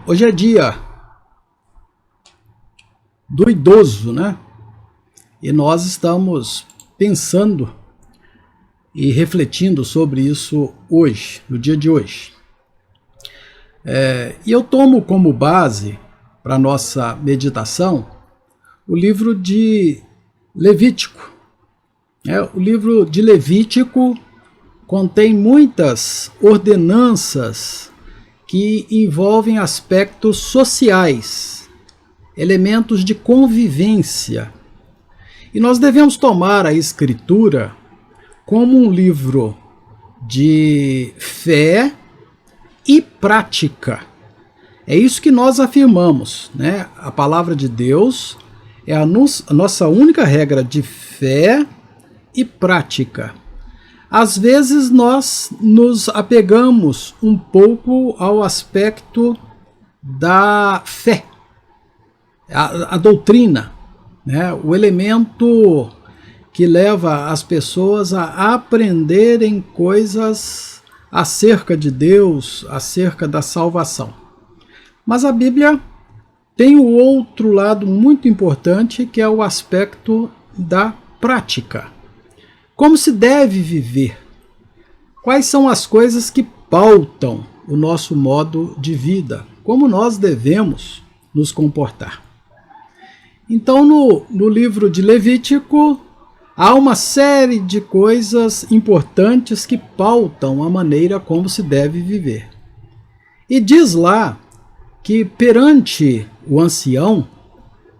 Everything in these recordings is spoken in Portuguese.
Hoje é dia do idoso, né? E nós estamos pensando e refletindo sobre isso hoje, no dia de hoje. E eu tomo como base para a nossa meditação o livro de Levítico. O livro de Levítico contém muitas ordenanças que envolvem aspectos sociais, elementos de convivência. E nós devemos tomar a Escritura como um livro de fé e prática. É isso que nós afirmamos, né? A palavra de Deus é a nossa única regra de fé e prática. Às vezes nós nos apegamos um pouco ao aspecto da fé, a doutrina, né? O elemento que leva as pessoas a aprenderem coisas acerca de Deus, acerca da salvação. Mas a Bíblia tem o outro lado muito importante, que é o aspecto da prática. Como se deve viver? Quais são as coisas que pautam o nosso modo de vida? Como nós devemos nos comportar? Então, no livro de Levítico, há uma série de coisas importantes que pautam a maneira como se deve viver. E diz lá que perante o ancião,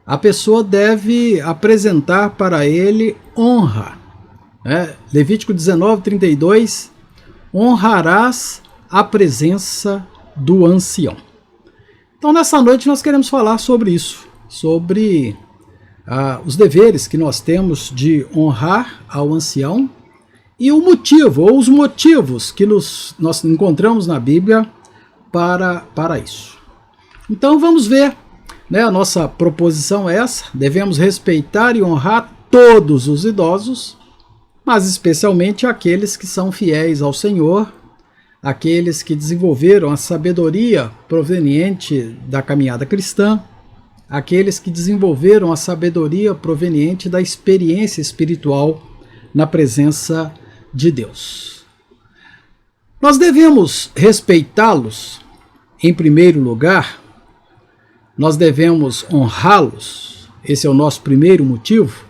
a pessoa deve apresentar para ele honra. Levítico 19:32, honrarás a presença do ancião. Então, nessa noite nós queremos falar sobre isso, sobre os deveres que nós temos de honrar ao ancião e o motivo, ou os motivos que nós encontramos na Bíblia para isso. Então vamos ver, né? A nossa proposição é essa: devemos respeitar e honrar todos os idosos, mas especialmente aqueles que são fiéis ao Senhor, aqueles que desenvolveram a sabedoria proveniente da caminhada cristã, aqueles que desenvolveram a sabedoria proveniente da experiência espiritual na presença de Deus. Nós devemos respeitá-los em primeiro lugar, nós devemos honrá-los, esse é o nosso primeiro motivo,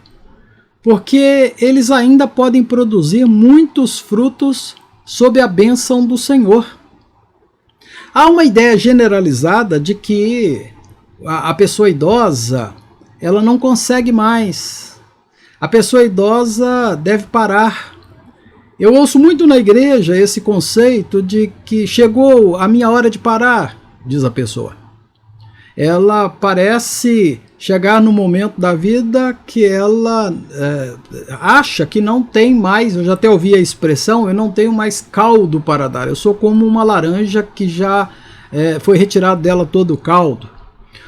porque eles ainda podem produzir muitos frutos sob a bênção do Senhor. Há uma ideia generalizada de que a pessoa idosa, ela não consegue mais. A pessoa idosa deve parar. Eu ouço muito na igreja esse conceito de que chegou a minha hora de parar, diz a pessoa. Ela parece chegar no momento da vida que ela acha que não tem mais, eu já até ouvi a expressão, eu não tenho mais caldo para dar. Eu sou como uma laranja que já foi retirado dela todo o caldo.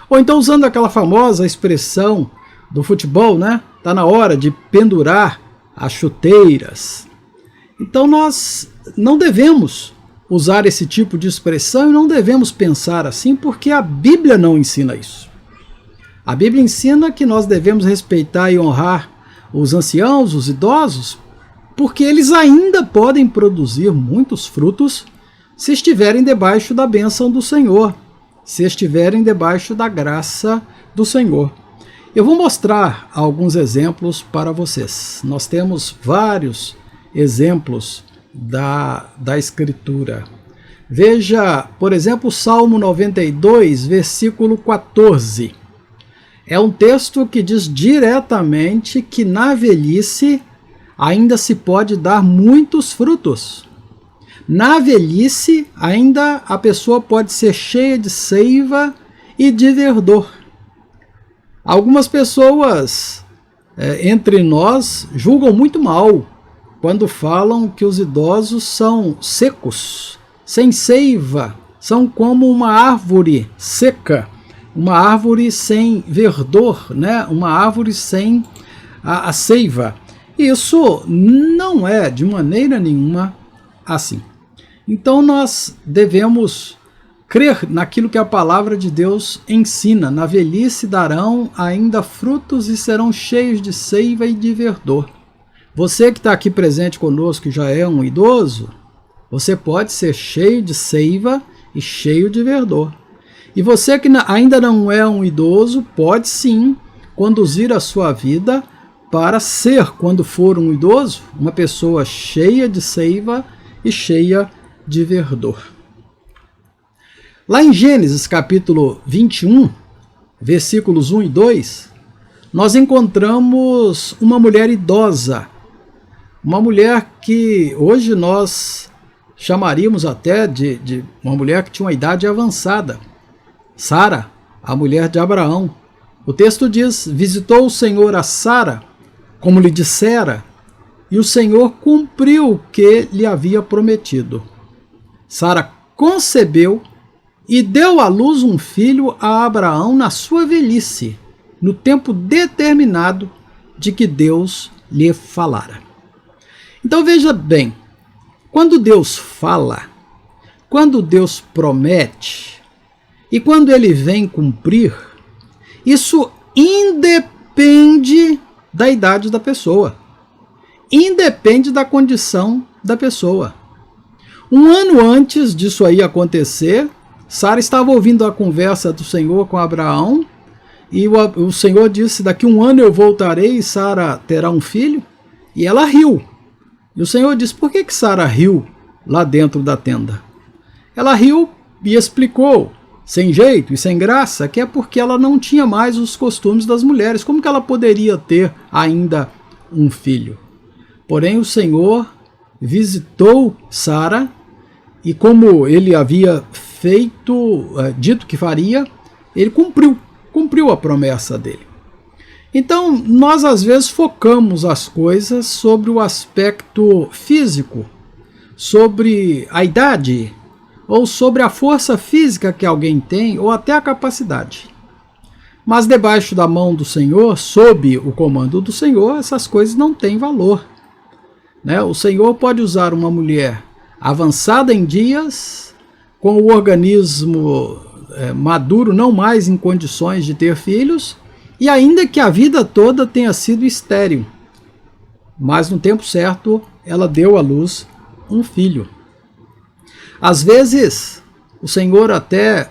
Ou então, usando aquela famosa expressão do futebol, né? Está na hora de pendurar as chuteiras. Então nós não devemos usar esse tipo de expressão e não devemos pensar assim, porque a Bíblia não ensina isso. A Bíblia ensina que nós devemos respeitar e honrar os anciãos, os idosos, porque eles ainda podem produzir muitos frutos se estiverem debaixo da bênção do Senhor, se estiverem debaixo da graça do Senhor. Eu vou mostrar alguns exemplos para vocês. Nós temos vários exemplos da Escritura. Veja, por exemplo, o Salmo 92, versículo 14. É um texto que diz diretamente que na velhice ainda se pode dar muitos frutos. Na velhice ainda a pessoa pode ser cheia de seiva e de verdor. Algumas pessoas entre nós julgam muito mal quando falam que os idosos são secos, sem seiva, são como uma árvore seca, uma árvore sem verdor, né? Uma árvore sem a seiva. Isso não é de maneira nenhuma assim. Então nós devemos crer naquilo que a palavra de Deus ensina. Na velhice darão ainda frutos e serão cheios de seiva e de verdor. Você que está aqui presente conosco, que já é um idoso, você pode ser cheio de seiva e cheio de verdor. E você que ainda não é um idoso, pode sim conduzir a sua vida para ser, quando for um idoso, uma pessoa cheia de seiva e cheia de verdor. Lá em Gênesis capítulo 21, versículos 1 e 2, nós encontramos uma mulher idosa, uma mulher que hoje nós chamaríamos até de uma mulher que tinha uma idade avançada. Sara, a mulher de Abraão. O texto diz: visitou o Senhor a Sara, como lhe dissera, e o Senhor cumpriu o que lhe havia prometido. Sara concebeu e deu à luz um filho a Abraão na sua velhice, no tempo determinado de que Deus lhe falara. Então veja bem, quando Deus fala, quando Deus promete e quando ele vem cumprir, isso independe da idade da pessoa, independe da condição da pessoa. Um ano antes disso aí acontecer, Sara estava ouvindo a conversa do Senhor com Abraão, e o Senhor disse: daqui um ano eu voltarei e Sara terá um filho, e ela riu. E o Senhor disse: por que Sara riu lá dentro da tenda? Ela riu e explicou, sem jeito e sem graça, que é porque ela não tinha mais os costumes das mulheres. Como que ela poderia ter ainda um filho? Porém, o Senhor visitou Sara e, como ele havia dito que faria, ele cumpriu a promessa dele. Então, nós às vezes focamos as coisas sobre o aspecto físico, sobre a idade, ou sobre a força física que alguém tem, ou até a capacidade. Mas debaixo da mão do Senhor, sob o comando do Senhor, essas coisas não têm valor. O Senhor pode usar uma mulher avançada em dias, com o organismo maduro, não mais em condições de ter filhos, e ainda que a vida toda tenha sido estéril. Mas no tempo certo, ela deu à luz um filho. Às vezes, o Senhor até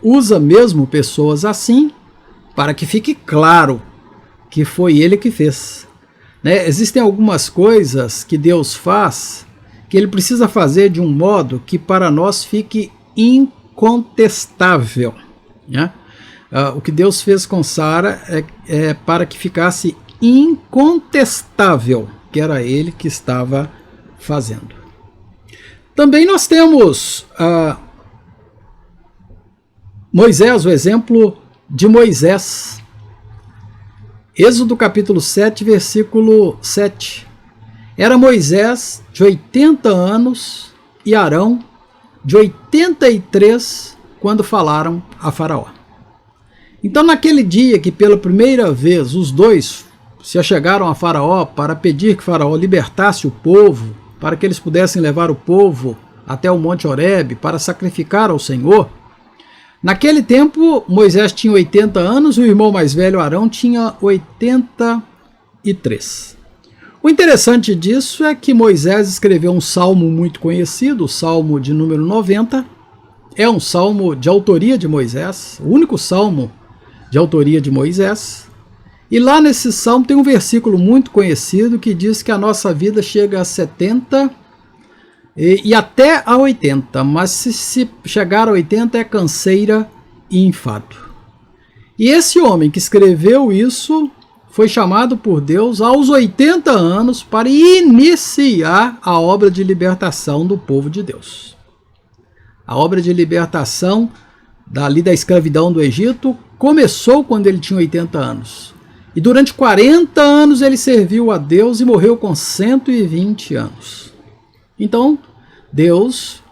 usa mesmo pessoas assim, para que fique claro que foi Ele que fez. Existem algumas coisas que Deus faz, que Ele precisa fazer de um modo que para nós fique incontestável. O que Deus fez com Sara é para que ficasse incontestável que era Ele que estava fazendo. Também nós temos Moisés, o exemplo de Moisés. Êxodo capítulo 7, versículo 7. Era Moisés de 80 anos e Arão de 83 quando falaram a Faraó. Então, naquele dia que pela primeira vez os dois se achegaram a Faraó para pedir que Faraó libertasse o povo, para que eles pudessem levar o povo até o Monte Horebe para sacrificar ao Senhor, naquele tempo Moisés tinha 80 anos e o irmão mais velho Arão tinha 83. O interessante disso é que Moisés escreveu um salmo muito conhecido, o Salmo de número 90, é um salmo de autoria de Moisés, o único salmo de autoria de Moisés. E lá nesse salmo tem um versículo muito conhecido que diz que a nossa vida chega a 70 e até a 80, mas se chegar a 80 é canseira e enfado. E esse homem que escreveu isso foi chamado por Deus aos 80 anos para iniciar a obra de libertação do povo de Deus. A obra de libertação da escravidão do Egito começou quando ele tinha 80 anos. E durante 40 anos ele serviu a Deus e morreu com 120 anos. Então, Deus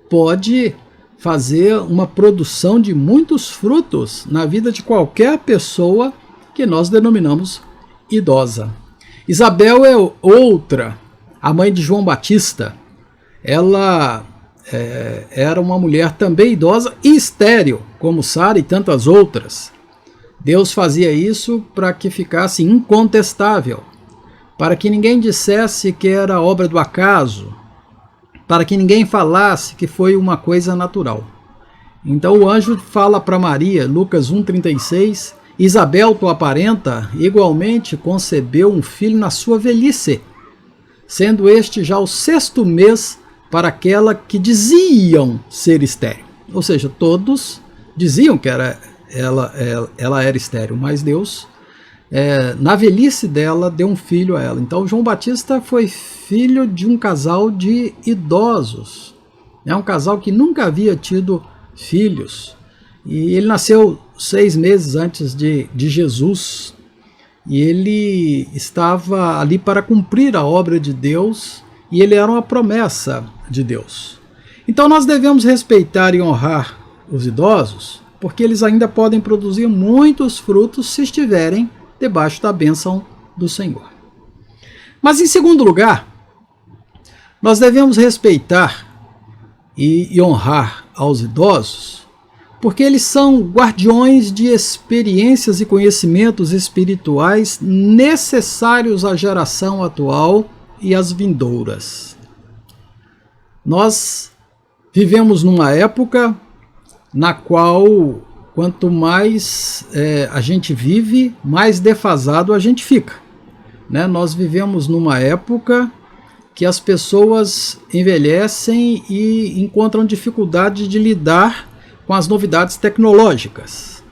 pode fazer uma produção de muitos frutos na vida de qualquer pessoa que nós denominamos idosa. Isabel é outra, a mãe de João Batista. Ela era uma mulher também idosa e estéril, como Sara e tantas outras. Deus fazia isso para que ficasse incontestável, para que ninguém dissesse que era obra do acaso, para que ninguém falasse que foi uma coisa natural. Então o anjo fala para Maria, Lucas 1,36, Isabel, tua parenta, igualmente concebeu um filho na sua velhice, sendo este já o 6º mês para aquela que diziam ser estéril. Ou seja, todos diziam que ela era estéril, mas Deus, na velhice dela, deu um filho a ela. Então João Batista foi filho de um casal de idosos, um casal que nunca havia tido filhos, e ele nasceu 6 meses antes de Jesus, e ele estava ali para cumprir a obra de Deus, e ele era uma promessa de Deus. Então nós devemos respeitar e honrar os idosos, porque eles ainda podem produzir muitos frutos se estiverem debaixo da bênção do Senhor. Mas em segundo lugar, nós devemos respeitar e honrar aos idosos, porque eles são guardiões de experiências e conhecimentos espirituais necessários à geração atual e às vindouras. Nós vivemos numa época na qual, quanto mais a gente vive, mais defasado a gente fica, né? Nós vivemos numa época que as pessoas envelhecem e encontram dificuldade de lidar com as novidades tecnológicas.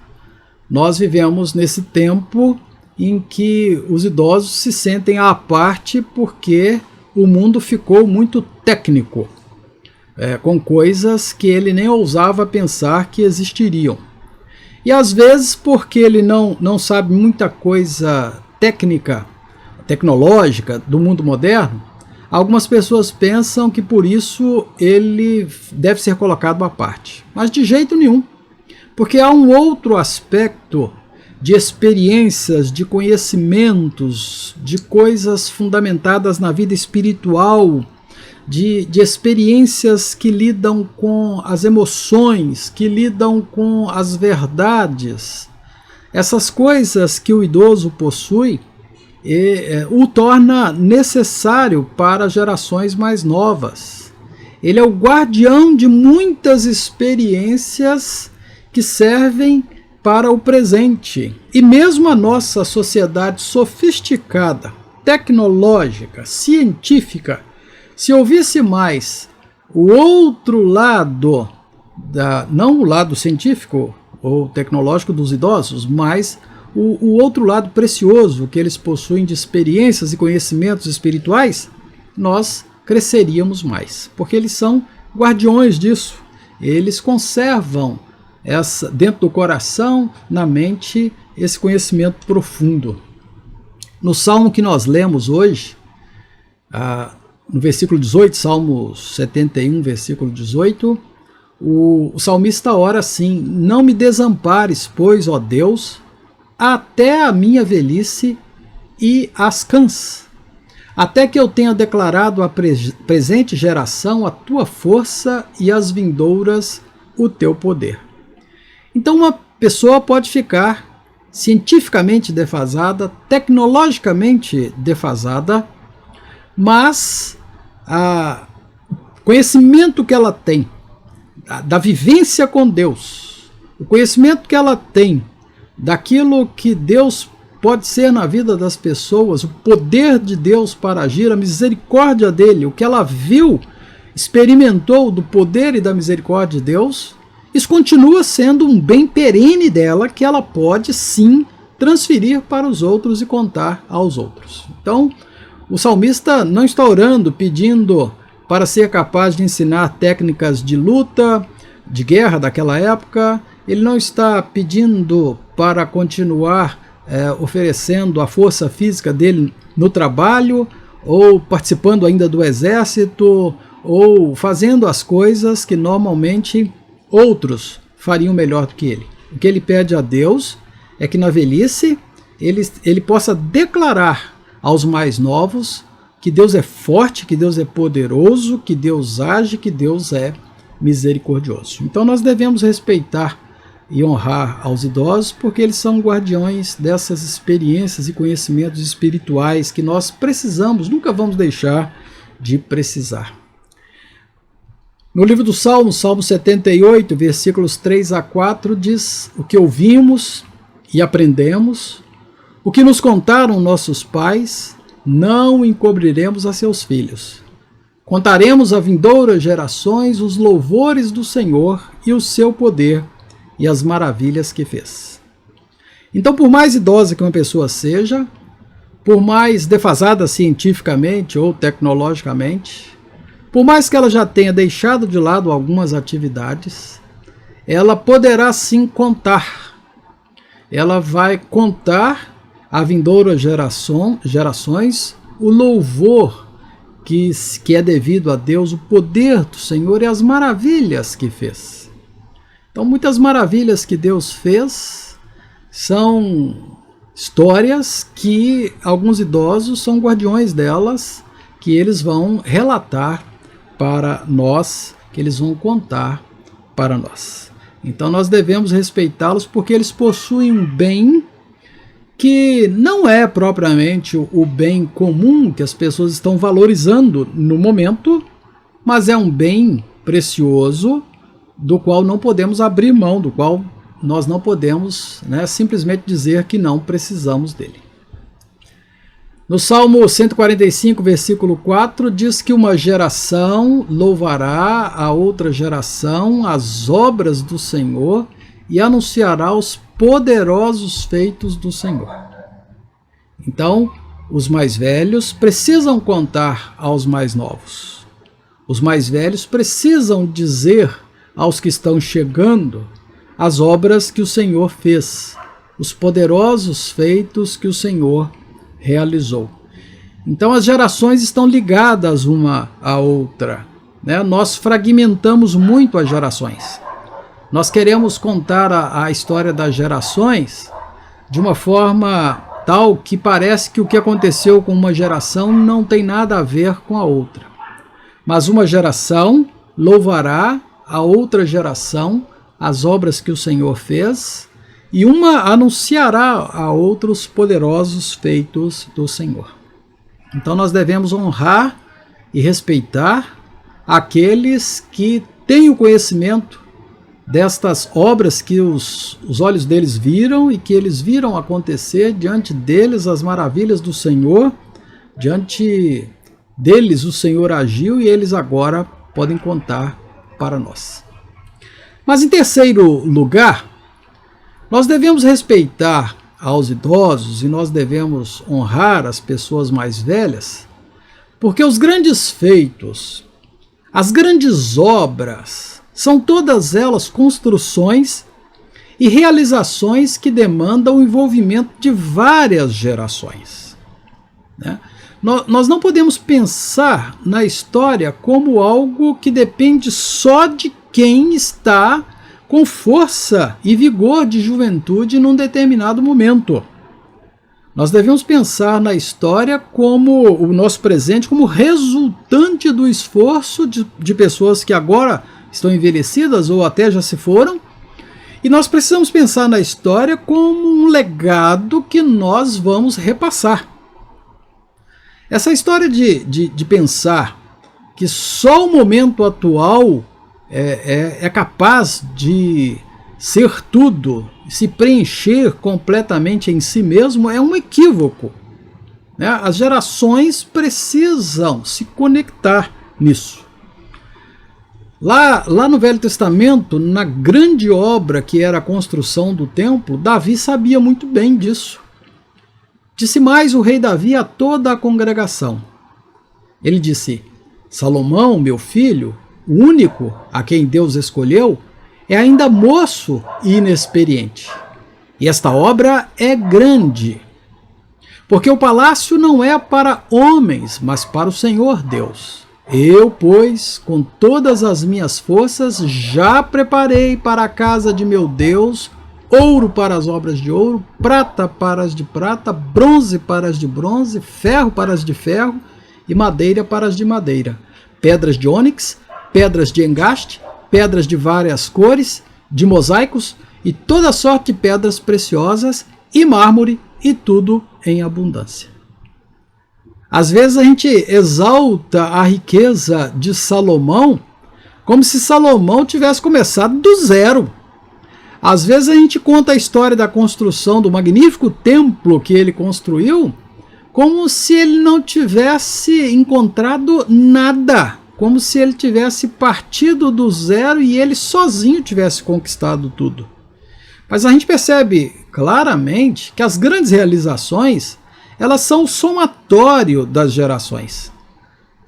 Nós vivemos nesse tempo em que os idosos se sentem à parte porque o mundo ficou muito técnico, com coisas que ele nem ousava pensar que existiriam. E às vezes, porque ele não sabe muita coisa tecnológica do mundo moderno, algumas pessoas pensam que por isso ele deve ser colocado à parte. Mas de jeito nenhum, porque há um outro aspecto de experiências, de conhecimentos, de coisas fundamentadas na vida espiritual, de experiências que lidam com as emoções, que lidam com as verdades. Essas coisas que o idoso possui o torna necessário para gerações mais novas. Ele é o guardião de muitas experiências que servem para o presente. E mesmo a nossa sociedade sofisticada, tecnológica, científica, se ouvisse mais o outro lado, não o lado científico ou tecnológico dos idosos, mas o outro lado precioso que eles possuem de experiências e conhecimentos espirituais, nós cresceríamos mais, porque eles são guardiões disso. Eles conservam dentro do coração, na mente, esse conhecimento profundo. No salmo que nós lemos hoje, no versículo 18, Salmo 71, versículo 18, o salmista ora assim: não me desampares, pois, ó Deus, até a minha velhice e as cãs, até que eu tenha declarado à presente geração a tua força e às vindouras o teu poder. Então uma pessoa pode ficar cientificamente defasada, tecnologicamente defasada, mas o conhecimento que ela tem da vivência com Deus, o conhecimento que ela tem daquilo que Deus pode ser na vida das pessoas, o poder de Deus para agir, a misericórdia dele, o que ela viu, experimentou do poder e da misericórdia de Deus, isso continua sendo um bem perene dela, que ela pode sim transferir para os outros e contar aos outros. Então, o salmista não está orando, pedindo para ser capaz de ensinar técnicas de luta, de guerra daquela época. Ele não está pedindo para continuar oferecendo a força física dele no trabalho, ou participando ainda do exército, ou fazendo as coisas que normalmente outros fariam melhor do que ele. O que ele pede a Deus é que na velhice ele possa declarar aos mais novos que Deus é forte, que Deus é poderoso, que Deus age, que Deus é misericordioso. Então nós devemos respeitar e honrar aos idosos, porque eles são guardiões dessas experiências e conhecimentos espirituais que nós precisamos, nunca vamos deixar de precisar. No livro do Salmo, Salmo 78, versículos 3 a 4, diz: o que ouvimos e aprendemos, o que nos contaram nossos pais, não encobriremos a seus filhos. Contaremos a vindouras gerações os louvores do Senhor e o seu poder e as maravilhas que fez. Então, por mais idosa que uma pessoa seja, por mais defasada cientificamente ou tecnologicamente, por mais que ela já tenha deixado de lado algumas atividades, ela poderá sim contar. Ela vai contar a vindouras gerações o louvor que é devido a Deus, o poder do Senhor e as maravilhas que fez. Então, muitas maravilhas que Deus fez são histórias que alguns idosos são guardiões delas, que eles vão relatar para nós, que eles vão contar para nós. Então nós devemos respeitá-los porque eles possuem um bem que não é propriamente o bem comum que as pessoas estão valorizando no momento, mas é um bem precioso do qual não podemos abrir mão, do qual nós não podemos, simplesmente dizer que não precisamos dele. No Salmo 145, versículo 4, diz que uma geração louvará a outra geração as obras do Senhor e anunciará os poderosos feitos do Senhor. Então, os mais velhos precisam contar aos mais novos. Os mais velhos precisam dizer aos que estão chegando as obras que o Senhor fez, os poderosos feitos que o Senhor realizou. Então as gerações estão ligadas uma à outra, Nós fragmentamos muito as gerações. Nós queremos contar a história das gerações de uma forma tal que parece que o que aconteceu com uma geração não tem nada a ver com a outra. Mas uma geração louvará a outra geração as obras que o Senhor fez, e uma anunciará a outros poderosos feitos do Senhor. Então nós devemos honrar e respeitar aqueles que têm o conhecimento destas obras que os olhos deles viram e que eles viram acontecer diante deles as maravilhas do Senhor, diante deles o Senhor agiu e eles agora podem contar para nós. Mas em terceiro lugar, nós devemos respeitar aos idosos e nós devemos honrar as pessoas mais velhas, porque os grandes feitos, as grandes obras, são todas elas construções e realizações que demandam o envolvimento de várias gerações. Nós não podemos pensar na história como algo que depende só de quem está com força e vigor de juventude num determinado momento. Nós devemos pensar na história como o nosso presente, como resultante do esforço de pessoas que agora estão envelhecidas ou até já se foram, e nós precisamos pensar na história como um legado que nós vamos repassar. Essa história de pensar que só o momento atual é capaz de ser tudo, se preencher completamente em si mesmo, é um equívoco. As gerações precisam se conectar nisso. Lá no Velho Testamento, na grande obra que era a construção do templo, Davi sabia muito bem disso. Disse mais o rei Davi a toda a congregação. Ele disse: Salomão, meu filho, o único a quem Deus escolheu, é ainda moço e inexperiente. E esta obra é grande, porque o palácio não é para homens, mas para o Senhor Deus. Eu, pois, com todas as minhas forças, já preparei para a casa de meu Deus ouro para as obras de ouro, prata para as de prata, bronze para as de bronze, ferro para as de ferro e madeira para as de madeira, pedras de ônix, pedras de engaste, pedras de várias cores, de mosaicos e toda sorte de pedras preciosas e mármore e tudo em abundância. Às vezes a gente exalta a riqueza de Salomão como se Salomão tivesse começado do zero. Às vezes a gente conta a história da construção do magnífico templo que ele construiu como se ele não tivesse encontrado nada, como se ele tivesse partido do zero e ele sozinho tivesse conquistado tudo. Mas a gente percebe claramente que as grandes realizações, elas são o somatório das gerações.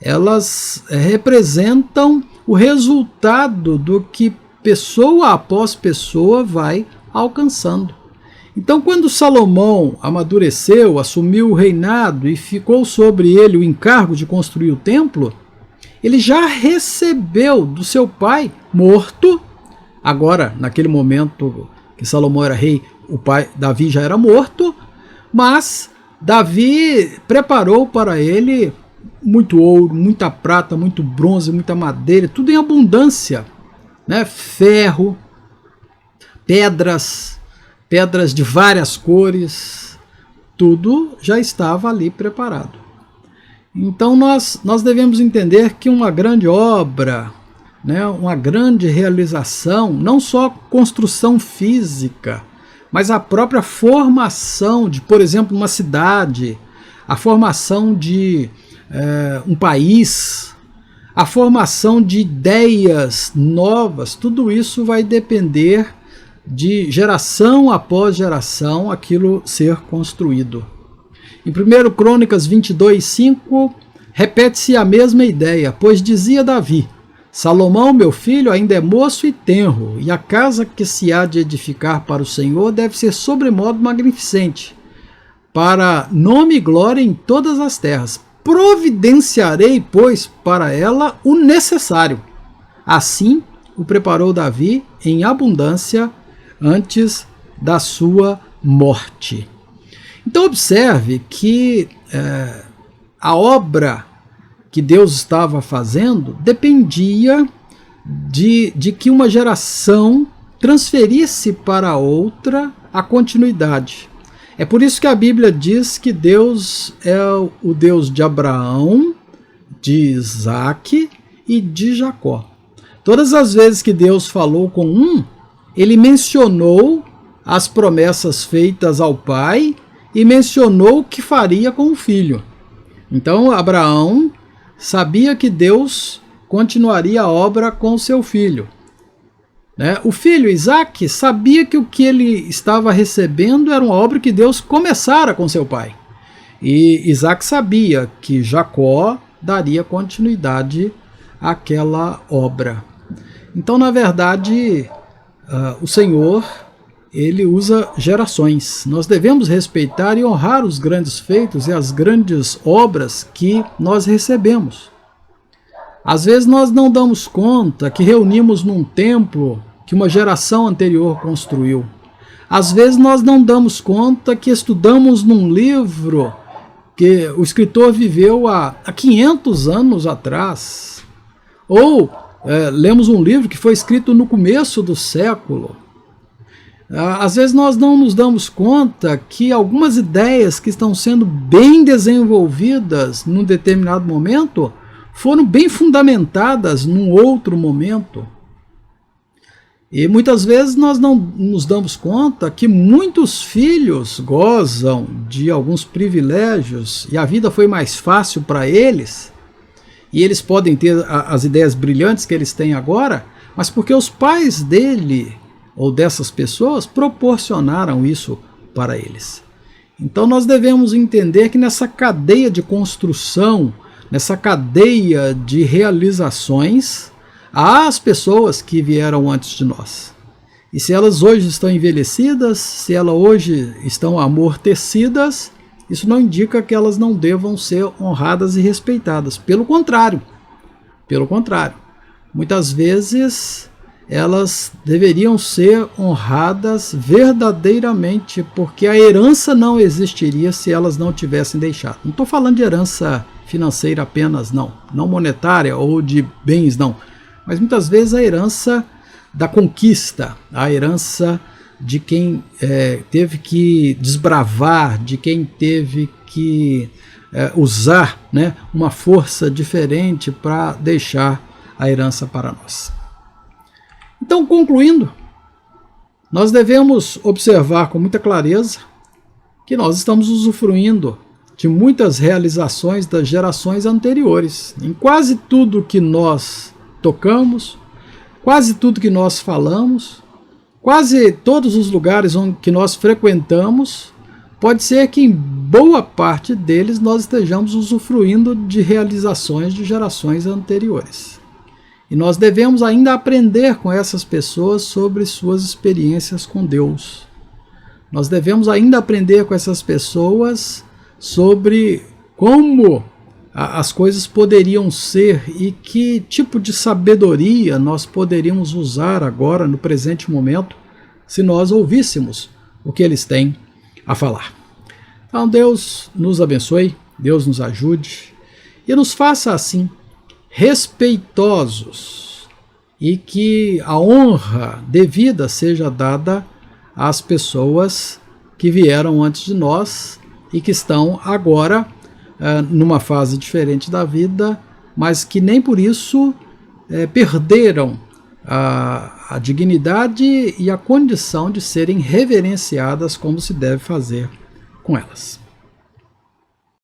Elas representam o resultado do que pessoa após pessoa vai alcançando. Então, quando Salomão amadureceu, assumiu o reinado e ficou sobre ele o encargo de construir o templo, ele já recebeu do seu pai morto. Agora, naquele momento que Salomão era rei, o pai Davi já era morto, mas Davi preparou para ele muito ouro, muita prata, muito bronze, muita madeira, tudo em abundância, né? Ferro, pedras de várias cores, tudo já estava ali preparado. Então nós devemos entender que uma grande obra, né, uma grande realização, não só construção física, mas a própria formação de, por exemplo, uma cidade, a formação de um país, a formação de ideias novas, tudo isso vai depender de geração após geração aquilo ser construído. Em 1 Crônicas 22:5, repete-se a mesma ideia, pois dizia Davi: Salomão, meu filho, ainda é moço e tenro, e a casa que se há de edificar para o Senhor deve ser sobremodo magnificente, para nome e glória em todas as terras. Providenciarei, pois, para ela o necessário. Assim o preparou Davi em abundância antes da sua morte. Então observe que a obra que Deus estava fazendo dependia de que uma geração transferisse para outra a continuidade. É por isso que a Bíblia diz que Deus é o Deus de Abraão, de Isaac e de Jacó. Todas as vezes que Deus falou com um, ele mencionou as promessas feitas ao pai e mencionou o que faria com o filho. Então Abraão sabia que Deus continuaria a obra com seu filho. O filho Isaac sabia que o que ele estava recebendo era uma obra que Deus começara com seu pai. E Isaac sabia que Jacó daria continuidade àquela obra. Então, na verdade, o Senhor, ele usa gerações. Nós devemos respeitar e honrar os grandes feitos e as grandes obras que nós recebemos. Às vezes nós não damos conta que reunimos num templo que uma geração anterior construiu. Às vezes nós não damos conta que estudamos num livro que o escritor viveu há 500 anos atrás. Ou lemos um livro que foi escrito no começo do século. Às vezes nós não nos damos conta que algumas ideias que estão sendo bem desenvolvidas num determinado momento foram bem fundamentadas num outro momento. E muitas vezes nós não nos damos conta que muitos filhos gozam de alguns privilégios e a vida foi mais fácil para eles, e eles podem ter as ideias brilhantes que eles têm agora, mas porque os pais dele ou dessas pessoas proporcionaram isso para eles. Então nós devemos entender que nessa cadeia de construção, nessa cadeia de realizações, há as pessoas que vieram antes de nós. E se elas hoje estão envelhecidas, se elas hoje estão amortecidas, isso não indica que elas não devam ser honradas e respeitadas. Pelo contrário. Muitas vezes elas deveriam ser honradas verdadeiramente, porque a herança não existiria se elas não tivessem deixado. Não estou falando de herança financeira apenas, não monetária ou de bens, não. mas muitas vezes a herança da conquista, a herança de quem teve que desbravar, de quem teve que usar, né, uma força diferente para deixar a herança para nós. Então, concluindo, nós devemos observar com muita clareza que nós estamos usufruindo de muitas realizações das gerações anteriores. Em quase tudo que nós tocamos, quase tudo que nós falamos, quase todos os lugares que nós frequentamos, pode ser que em boa parte deles nós estejamos usufruindo de realizações de gerações anteriores. E nós devemos ainda aprender com essas pessoas sobre suas experiências com Deus. Nós devemos ainda aprender com essas pessoas sobre como as coisas poderiam ser e que tipo de sabedoria nós poderíamos usar agora, no presente momento, se nós ouvíssemos o que eles têm a falar. Então Deus nos abençoe, Deus nos ajude e nos faça assim respeitosos e que a honra devida seja dada às pessoas que vieram antes de nós e que estão agora numa fase diferente da vida, mas que nem por isso perderam a dignidade e a condição de serem reverenciadas como se deve fazer com elas.